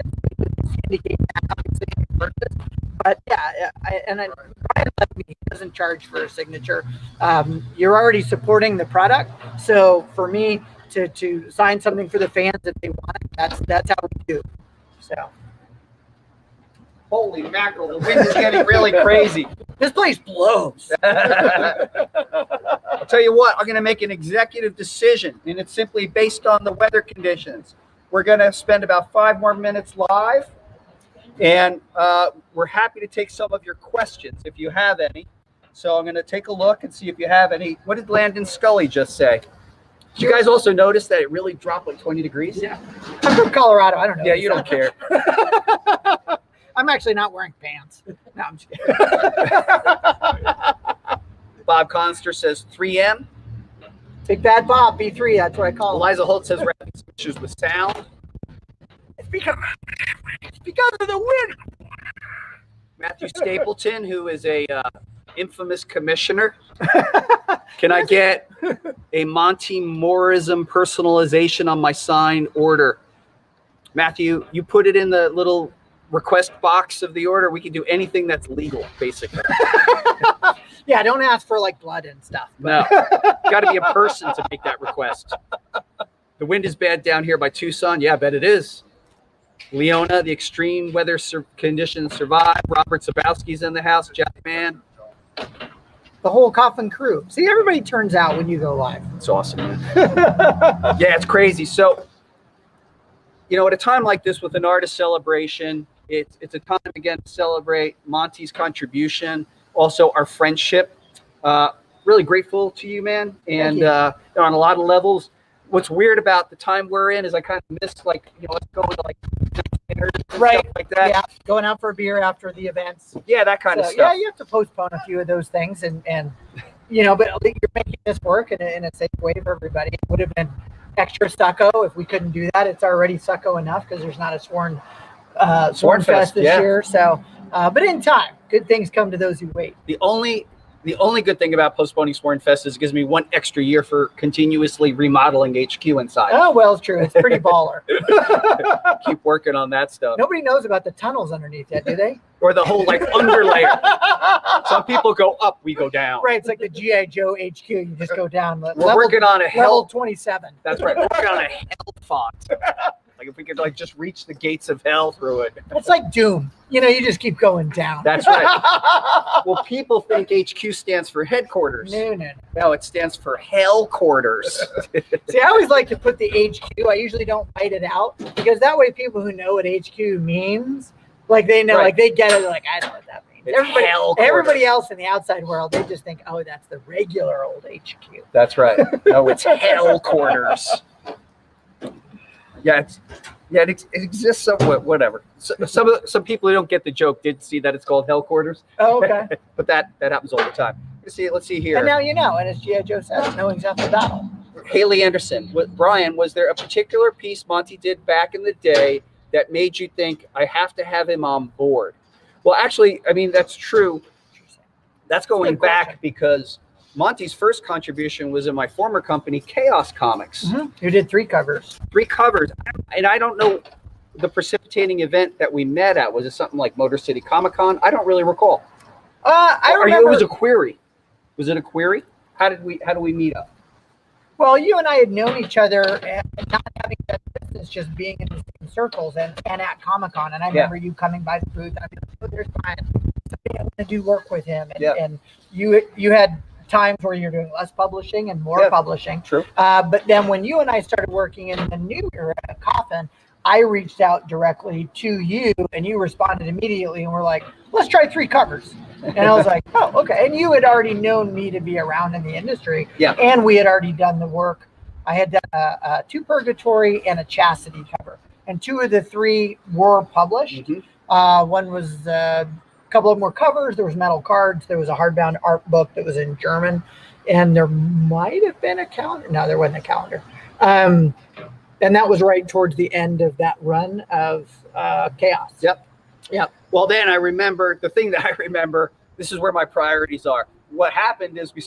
Syndicate that, obviously, in purchase. But yeah, Brian let me. He doesn't charge for a signature. You're already supporting the product, so for me to sign something for the fans if they want it, that's how we do. So. Holy mackerel, the wind is getting really crazy. This place blows. I'll tell you what, I'm going to make an executive decision, and it's simply based on the weather conditions. We're going to spend about 5 more minutes live, and we're happy to take some of your questions if you have any. So I'm going to take a look and see if you have any. What did Landon Scully just say? Did you guys also notice that it really dropped like 20 degrees? Yeah. I'm from Colorado. I don't know. Yeah, you don't care. I'm actually not wearing pants. No, I'm just kidding. Bob Conster says 3M. Big Bad Bob, B3, that's what I call him. Eliza Holt says we're having some issues with sound. It's because of the wind. Matthew Stapleton, who is a infamous commissioner. Can I get a Monte Moorism personalization on my signed order? Matthew, you put it in the little request box of the order. We can do anything that's legal, basically. Yeah, don't ask for like blood and stuff. No, got to be a person to make that request. The wind is bad down here by Tucson. Yeah, I bet it is. Leona, the extreme weather conditions survive. Robert Zabowski's in the house. Jack Man. The whole Coffin crew. See, everybody turns out when you go live. It's awesome, man. Yeah, it's crazy. So, at a time like this with an artist celebration, it's a time, again, to celebrate Monte's contribution, also our friendship. Really grateful to you, man. And on a lot of levels, what's weird about the time we're in is I kind of miss, us going to, dinners and Right. stuff like that. Yeah, going out for a beer after the events. Yeah, that kind of So, stuff. yeah, you have to postpone a few of those things, and but you're making this work in a safe way for everybody. It would have been extra succo if we couldn't do that. It's already succo enough because there's not a Sworn Fest this year. So, but in time, good things come to those who wait. The only good thing about postponing Sworn Fest is it gives me 1 extra year for continuously remodeling HQ inside. Oh, well, it's true. It's pretty baller. Keep working on that stuff. Nobody knows about the tunnels underneath yet, do they? Or the whole underlayer. Some people go up, we go down. Right. It's like the G.I. Joe HQ. You just go down. We're working on a level hell. 27. That's right. We're working on a hell font. Like if we could just reach the gates of hell through it. It's like Doom. You just keep going down. That's right. Well, people think HQ stands for headquarters. No. No, it stands for hell quarters. See, I always like to put the HQ. I usually don't write it out because that way people who know what HQ means, they know, Right. they get it. They're like, I know what that means. It's hell quarters. Everybody else in the outside world, they just think, oh, that's the regular old HQ. That's right. No, it's hell quarters. Yeah, it exists somewhat. Whatever. Some people who don't get the joke did see that it's called hell quarters. Oh, okay. But that happens all the time. Let's see here. And now you know, and as G.I. Joe says, knowing's half the battle. Haley Anderson. Brian, was there a particular piece Monte did back in the day that made you think I have to have him on board? Well, actually, that's true. That's going back because Monte's first contribution was in my former company, Chaos Comics. Mm-hmm. You did 3 covers. 3 covers. And I don't know the precipitating event that we met at? Was it something like Motor City Comic Con? I don't really recall. I Or remember. it was a query. Was it a query? How do we meet up? Well, you and I had known each other and not having done business, just being in the same circles and at Comic Con. And I remember you coming by the booth and I'd be like, oh, there's Brian. Someday I'm going to do work with him. And, and you had times where you're doing less publishing and more publishing. True. But then when you and I started working in the new era at Coffin, I reached out directly to you and you responded immediately and were like, let's try 3 covers. And I was like, oh, okay. And you had already known me to be around in the industry. Yeah. And we had already done the work. I had done a 2 Purgatory and a Chastity cover. And 2 of the 3 were published. One was a couple of more covers. There was metal cards. There was a hardbound art book that was in German. And there might have been a calendar. No, there wasn't a calendar. And that was right towards the end of that run of Chaos. Yep. Well, then I remember the thing that I remember. This is where my priorities are. What happened is we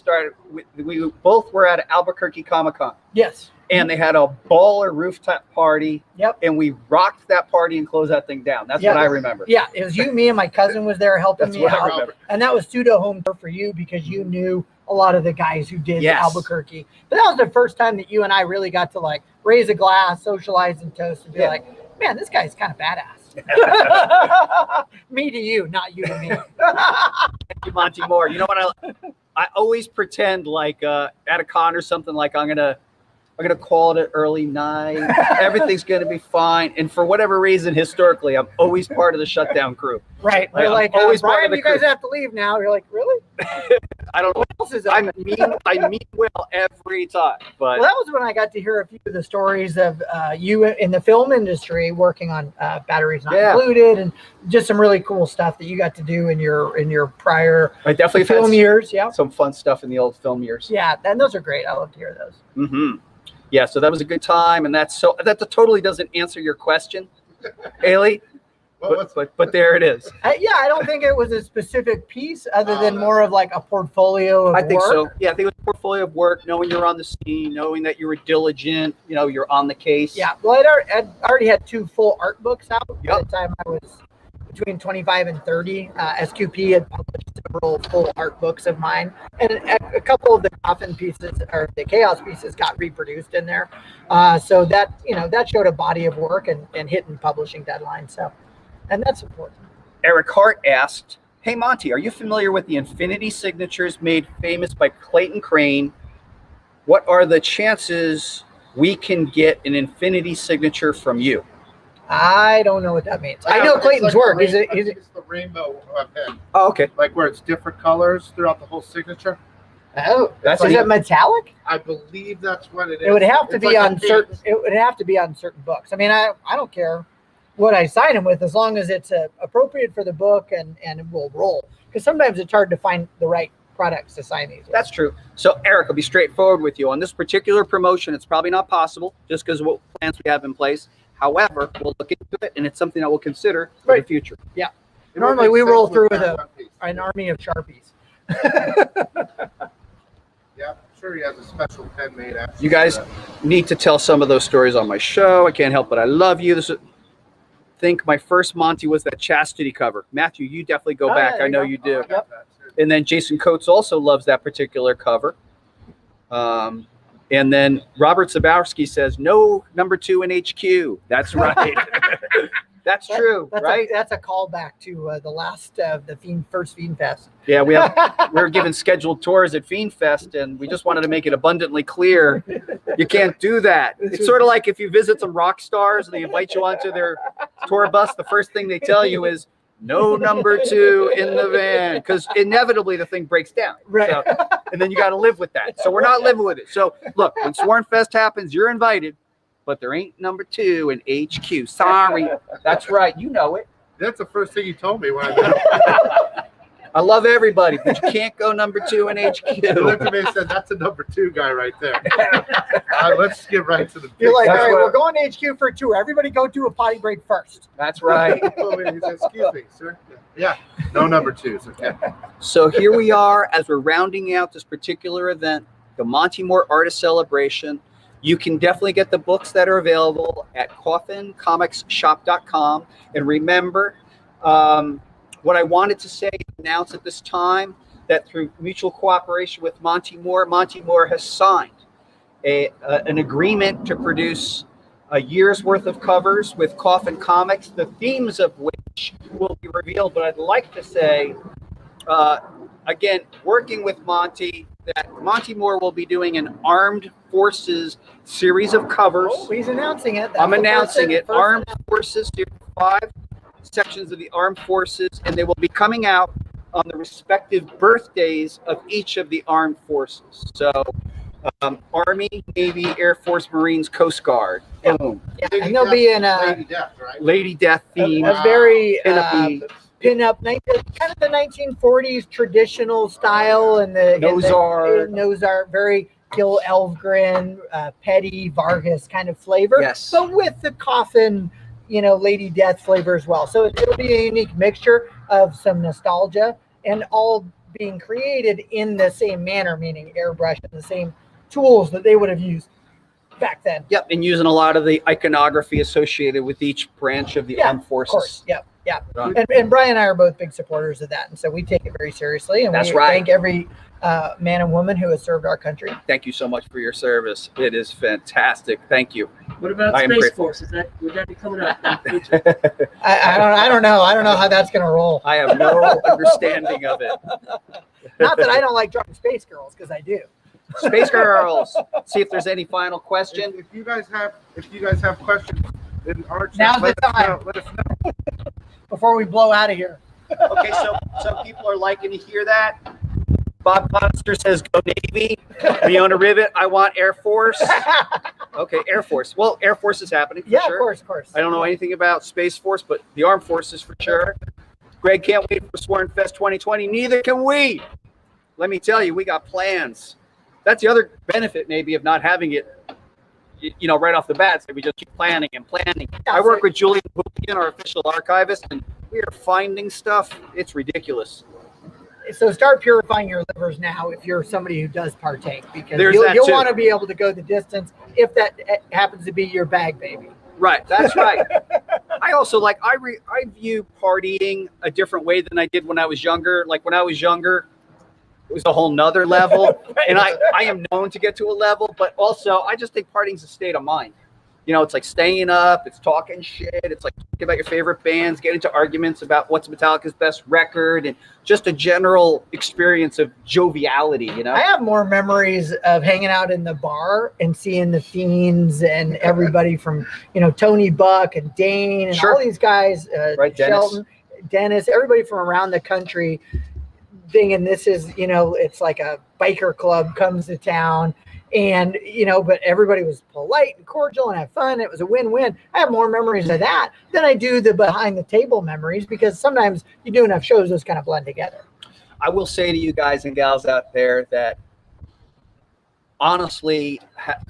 both were at Albuquerque Comic Con. Yes. And they had a baller rooftop party. Yep. And we rocked that party and closed that thing down. That's what I remember. Yeah, it was you, me, and my cousin was there helping me what I out. remember. And that was pseudo home tour for you because you knew a lot of the guys who did Albuquerque. But that was the first time that you and I really got to like raise a glass, socialize, and toast, and be like, man, this guy's kind of badass. Me to you, not you to me. Thank you, Monte Moore. You know what I always pretend like at a con or something, like I'm gonna call it an early night. Everything's gonna be fine. And for whatever reason, historically, I'm always part of the shutdown crew. Right. They're like, always part Brian, of the you guys crew. have to leave now. You're like, really? I don't know. What else is I open? mean well every time. But Well, that was when I got to hear a few of the stories of you in the film industry working on Batteries Not Included, and just some really cool stuff that you got to do in your prior I definitely film years. Yeah. some fun stuff in the old film years. Yeah, and those are great. I love to hear those. Yeah, so that was a good time, and that totally doesn't answer your question, Haley. But there it is. I don't think it was a specific piece other than more of like a portfolio of I think work. so. Yeah, I think it was a portfolio of work, knowing you're on the scene, knowing that you were diligent, you're on the case. Yeah, well, I'd already had 2 full art books out by the time I was between 25 and 30. SQP had published several full art books of mine, and a couple of the Coffin pieces or the Chaos pieces got reproduced in there. So that that showed a body of work and hitting publishing deadlines. So, and that's important. Eric Hart asked, "Hey Monty, are you familiar with the Infinity signatures made famous by Clayton Crane? What are the chances we can get an Infinity signature from you?" I don't know what that means. I know Clayton's work. It's the rainbow pen. Oh, okay. Like where it's different colors throughout the whole signature. Oh, That's is it metallic? I believe that's what it is. It would have to It's be like on a certain. piece. It would have to be on certain books. I mean, I don't care what I sign them with as long as it's appropriate for the book and it will roll. Because sometimes it's hard to find the right products to sign these with. That's true. So Eric, I'll be straightforward with you on this particular promotion. It's probably not possible just because of what plans we have in place. However, we'll look into it, and it's something that we'll consider for the future. Yeah. It Normally would we make roll sense through with with that one piece. an army of Sharpies. Yeah, I'm sure he has a special pen made after. You guys need to tell some of those stories on my show. I can't help but I love you. I think my first Monty was that Chastity cover. Matthew, you definitely go back. there I know you you go. do. Yep. And then Jason Coates also loves that particular cover. And then Robert Zabowski says, no number 2 in HQ. That's right. That's true, right? That's a callback to the last the first Fiend Fest. Yeah, we're given scheduled tours at Fiend Fest, and we just wanted to make it abundantly clear you can't do that. It's sort of like if you visit some rock stars and they invite you onto their tour bus, the first thing they tell you is no number 2 in the van, because inevitably the thing breaks down. Right. So, and then you got to live with that. So we're not living with it. So look, when Sworn Fest happens, you're invited, but there ain't number 2 in HQ. Sorry. That's right. You know it. That's the first thing he told me when I met him. I love everybody, but you can't go number 2 in HQ. He looked at me and said, "That's a number 2 guy right there." Let's get right to the. You're like, That's all right, what- we're going to HQ for a tour. Everybody go do a potty break first. That's right. He said, "Excuse me, sir." Yeah, no number 2s. Okay. So here we are as we're rounding out this particular event, the Monte Moore Artist Celebration. You can definitely get the books that are available at coffincomicsshop.com. And remember, what I wanted to say, announce at this time, that through mutual cooperation with Monte Moore has signed an agreement to produce a year's worth of covers with Coffin Comics, the themes of which will be revealed. But I'd like to say, again, working with Monte, that Monte Moore will be doing an Armed Forces series of covers. Oh, he's announcing it. I'm announcing it. Armed Forces, 5 sections of the Armed Forces, and they will be coming out on the respective birthdays of each of the Armed Forces. So, Army, Navy, Air Force, Marines, Coast Guard. Boom. Yeah, and they'll be in Lady Death, right? Lady Death theme. a very Pinup-y. pin-up, kind of the 1940s traditional style, and the nose art, very Gil Elfgren, Petty, Vargas kind of flavor. Yes. But with the Coffin, Lady Death flavor as well. So it'll be a unique mixture of some nostalgia and all being created in the same manner, meaning airbrush and the same tools that they would have used back then. Yep, and using a lot of the iconography associated with each branch of the Armed Of Forces. course. Yep. Right. And Brian and I are both big supporters of that, and so we take it very seriously. And That's we right. thank every man and woman who has served our country. Thank you so much for your service. It is fantastic. Thank you. What about I am Space grateful. Force? Would that be coming up in the future? I don't know. I don't know how that's going to roll. I have no understanding of it. Not that I don't like drawing Space Girls, because I do. Space Girls. See if there's any final question. If you guys have questions in our chat, Now's the time. let us know. Before we blow out of here. Okay, so some people are liking to hear that. Bob Monster says, "Go Navy." Leona Rivet, "I want Air Force." Okay, Air Force. Well, Air Force is happening for Yeah, sure. of course. I don't know anything about Space Force, but the Armed Forces for sure. Greg can't wait for Sworn Fest 2020. Neither can we. Let me tell you, we got plans. That's the other benefit maybe of not having it, right off the bat. So we just keep planning and planning. I work with Julian Pulido, our official archivist, and we are finding stuff. It's ridiculous. So start purifying your livers now if you're somebody who does partake, because There's you'll that too. want to be able to go the distance if that happens to be your bag baby. Right, that's right. I also I view partying a different way than I did when I was younger. Like when I was younger, it was a whole nother level. And I am known to get to a level, but also I just think partying is a state of mind. It's like staying up, it's talking shit, it's like talking about your favorite bands, get into arguments about what's Metallica's best record, and just a general experience of joviality, I have more memories of hanging out in the bar and seeing the Fiends and everybody from, Tony Buck and Dane and Sure. all these guys, Right, Shelton, Dennis, everybody from around the country thinking this is, it's like a biker club comes to town. And, but everybody was polite and cordial and had fun. It was a win-win. I have more memories of that than I do the behind the table memories, because sometimes you do enough shows, those kind of blend together. I will say to you guys and gals out there that honestly,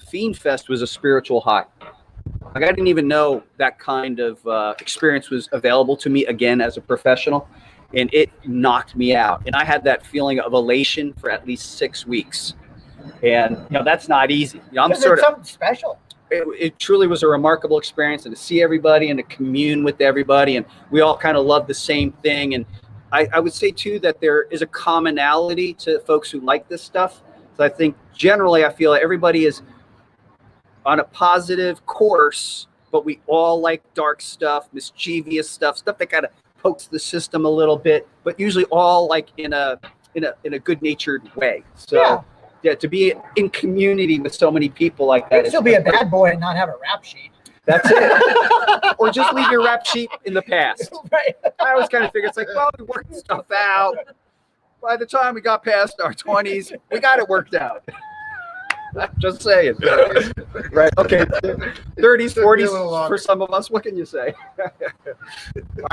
Fiend Fest was a spiritual high. Like I didn't even know that kind of experience was available to me again as a professional, and it knocked me out. And I had that feeling of elation for at least 6 weeks. And that's not easy. I'm sort of something special. It truly was a remarkable experience, and to see everybody and to commune with everybody, and we all kind of love the same thing. And I would say too that there is a commonality to folks who like this stuff. So I think generally I feel like everybody is on a positive course, but we all like dark stuff, mischievous stuff that kind of pokes the system a little bit, but usually all like in a good-natured way. So. Yeah, to be in community with so many people like that. You can still be a bad boy and not have a rap sheet. That's it. Or just leave your rap sheet in the past. Right. I always kind of figure it's like, well, we worked stuff out. By the time we got past our 20s, we got it worked out. Just saying. Right. Okay. 30s, 40s for some of us. What can you say? All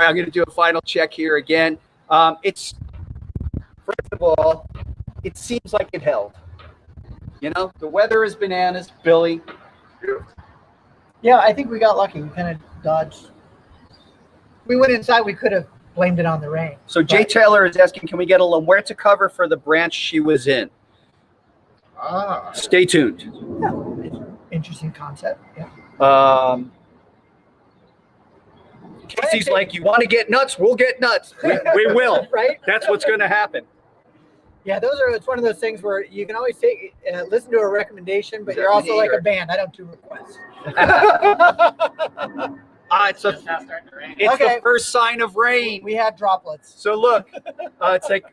right, I'm going to do a final check here again. It's, first of all, it seems like it held. The weather is bananas, Billy. Yeah, I think we got lucky. We kind of dodged. We went inside. We could have blamed it on the rain. So Jay Taylor is asking, can we get a Muerte cover for the branch she was in? Stay tuned. Yeah. Interesting concept. Yeah. Casey's like, you want to get nuts? We'll get nuts. We will. Right. That's what's going to happen. Yeah, it's one of those things where you can always take listen to a recommendation, but you're also like a band. I don't do requests. It's It's now starting to rain. the first sign of rain. We have droplets. So look, it's like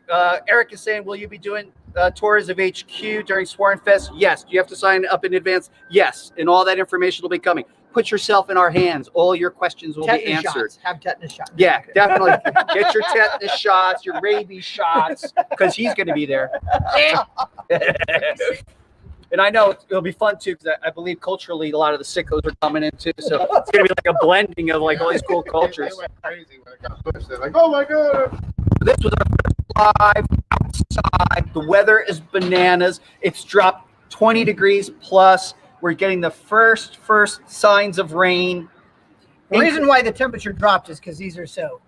Eric is saying, will you be doing tours of HQ during Swarm Fest? Yes. Do you have to sign up in advance? Yes. And all that information will be coming. Put yourself in our hands. All your questions will be answered. Shots. Have tetanus shots. Yeah, definitely. Get your tetanus shots, your rabies shots, because he's going to be there. And I know it'll be fun too, because I believe culturally a lot of the sickos are coming in too. So it's going to be like a blending of like all these cool cultures. They went crazy when it got pushed. They're like, oh my god. This was our first live outside. The weather is bananas. It's dropped 20 degrees plus. We're getting the first signs of rain. The reason why the temperature dropped is because these are so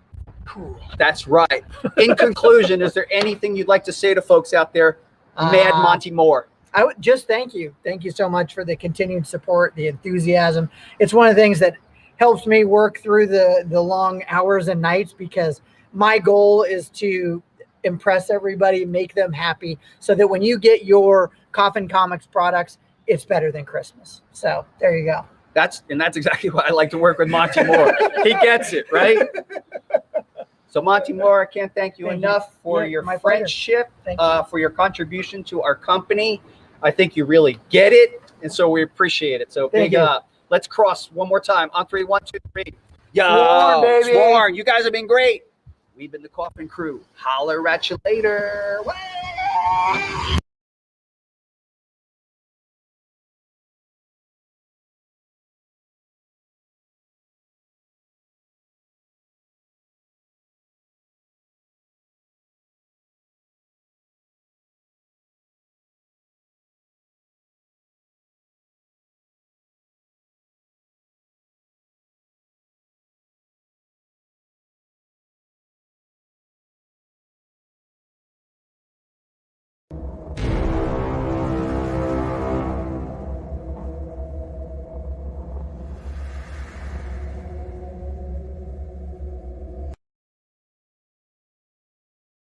cool. That's right. In conclusion, is there anything you'd like to say to folks out there? Mad Monte Moore. I would just thank you. Thank you so much for the continued support, the enthusiasm. It's one of the things that helps me work through the long hours and nights, because my goal is to impress everybody, make them happy, so that when you get your Coffin Comics products, it's better than Christmas. So there you go. That's exactly why I like to work with Monte Moore. He gets it, right? So Monte Moore, I can't thank you enough for your friendship, for your contribution to our company. I think you really get it, and so we appreciate it. So big up. Let's cross one more time on 3, 1, 2, 3. Yo, Swarm, baby. Swarm, you guys have been great. We've been the Coffin Crew. Holler at you later. Wah!